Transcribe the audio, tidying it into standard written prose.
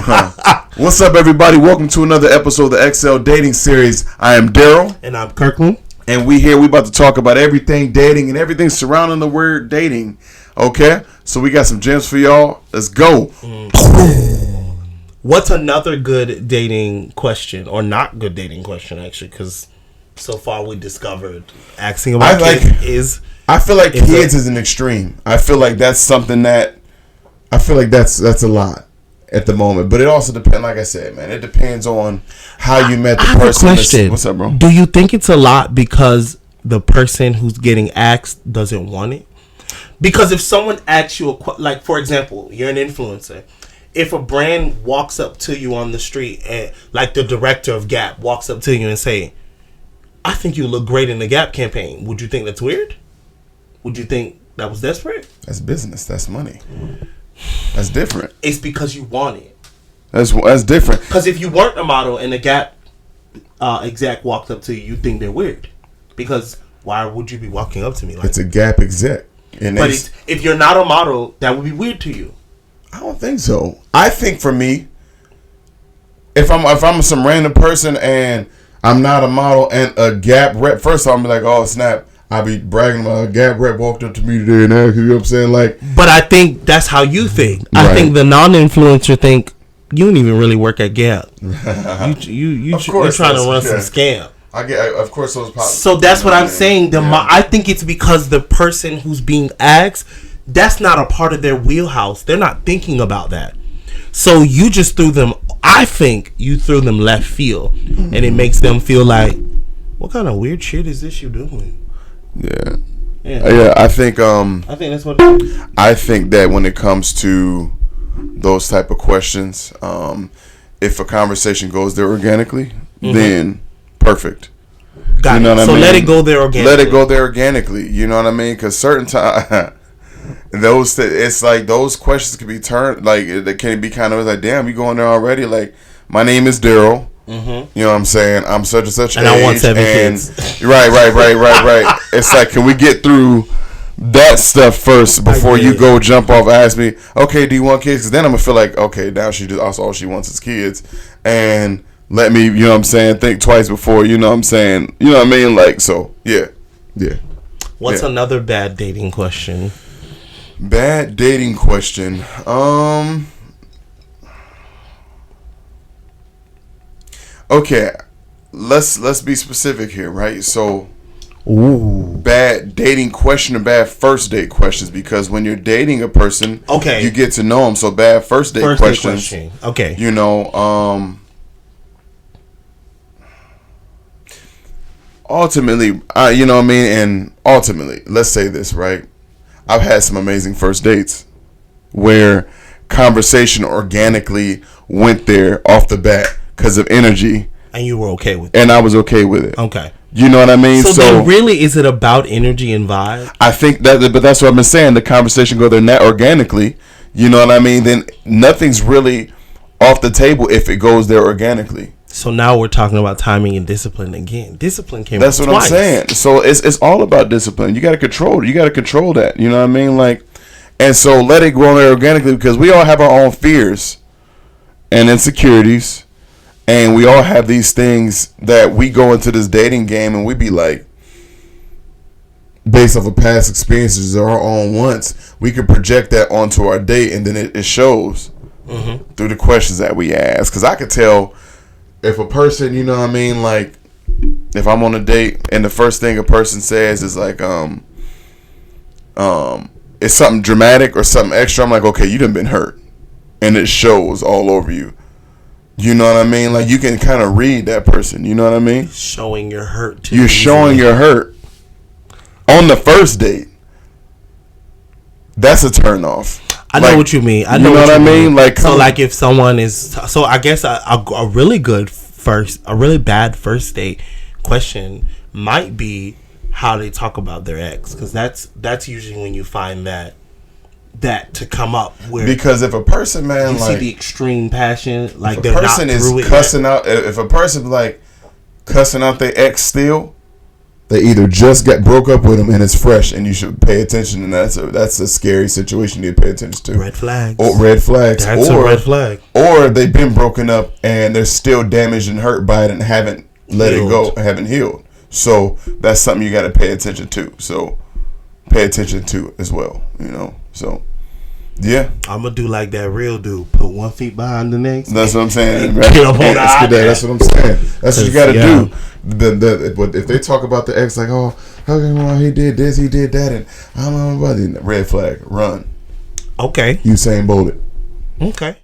What's up, everybody? Welcome to another episode of the XL Dating Series. I am Darryl. And I'm Kirkland. And we about to talk about everything dating and everything surrounding the word dating. Okay? So we got some gems for y'all. Let's go. What's another good dating question? Or not good dating question, actually, because so far we discovered asking about kids is... I feel like kids is an extreme. I feel like that's something that... I feel like that's a lot at the moment, but it also depends. Like I said, man, it depends on how you met the person. I have a question. What's up, bro? Do you think it's a lot because the person who's getting asked doesn't want it? Because if someone asks you like, for example, you're an influencer. If a brand walks up to you on the street and, like, the director of Gap walks up to you and say, "I think you look great in the Gap campaign," would you think that's weird? Would you think that was desperate? That's business. That's money. That's different. It's because you want it. That's different. Because if you weren't a model and the Gap exec walked up to you, you'd think they're weird. Because why would you be walking up to me like it's a Gap exec? And but if you're not a model, that would be weird to you. I don't think so. I think for me, if I'm some random person and I'm not a model and a Gap rep, first I'll be like, oh snap. I be bragging about a Gap rep walked up to me today and asked, you know what I'm saying? Like, but I think that's how you think. Right. I think the non-influencer think you don't even really work at Gap. You're trying to run some scam. Of course, those pop. So that's what I'm saying. I think it's because the person who's being asked, that's not a part of their wheelhouse. They're not thinking about that. So you just threw them. I think you threw them left field, and it makes them feel like, what kind of weird shit is this you doing? Yeah. I think that's what it is. I think that when it comes to those type of questions, if a conversation goes there organically, then perfect. Got you know it. what So I mean? let it go there organically. Let it go there organically. You know what I mean? Because certain time, it's like those questions can be turned like they can be kind of like, damn, you going there already? Like, my name is Darryl. Mm-hmm. You know what I'm saying? I'm such and such and age. I want 7 kids. Right. It's like, can we get through that stuff first before you go jump off and ask me, okay, do you want kids? Because then I'm going to feel like, okay, now she just also all she wants is kids. And let me, you know what I'm saying, think twice before, you know what I'm saying? You know what I mean? Like, so, yeah. What's another bad dating question? Bad dating question. Okay, let's be specific here, right? So, bad dating question or bad first date questions, because when you're dating a person, you get to know them. So bad first date questions. Okay, you know, ultimately, you know what I mean, and ultimately, let's say this, right? I've had some amazing first dates where conversation organically went there off the bat because of energy. And you were okay with it. And I was okay with it. Okay. You know what I mean? So then really, is it about energy and vibe? I think that, but that's what I've been saying. The conversation go there not organically. You know what I mean? Then nothing's really off the table if it goes there organically. So now we're talking about timing and discipline again. Discipline came That's up what twice. I'm saying. So it's all about discipline. You got to control it. You got to control that. You know what I mean? Like, and so let it grow there organically, because we all have our own fears and insecurities, and we all have these things that we go into this dating game and we be like, based off of past experiences or our own wants, we can project that onto our date, and then it shows through the questions that we ask. Because I could tell if a person, you know what I mean, like, if I'm on a date and the first thing a person says is like, it's something dramatic or something extra, I'm like, okay, you done been hurt, and it shows all over you. You know what I mean? Like, you can kind of read that person. You know what I mean? Showing your hurt. You're showing your hurt on the first date. That's a turn off. I know what you mean. I know what I mean. Like, so, like, if someone is, so I guess a really bad first date question might be how they talk about their ex, because that's usually when you find that to come up, where, because if a person, man, you like, see the extreme passion, like, if a person is cussing out, if a person like cussing out their ex still, They either just broke up with him and it's fresh, and you should pay attention. And that's a scary situation you need to pay attention to. Red flags. Or red flags. That's a red flag. Or they've been broken up and they're still damaged and hurt by it and haven't let it go, haven't healed. So that's something you got to pay attention to. So pay attention to as well. So. Yeah, I'm gonna do like that real dude. Put 1 foot behind the next. That's what I'm saying. Right? Get up on that's what I'm saying. That's what you got to do. If they talk about the ex, like, oh, he did this, he did that, and I don't know about it. Red flag, run. Okay. Usain Bolt it. Okay.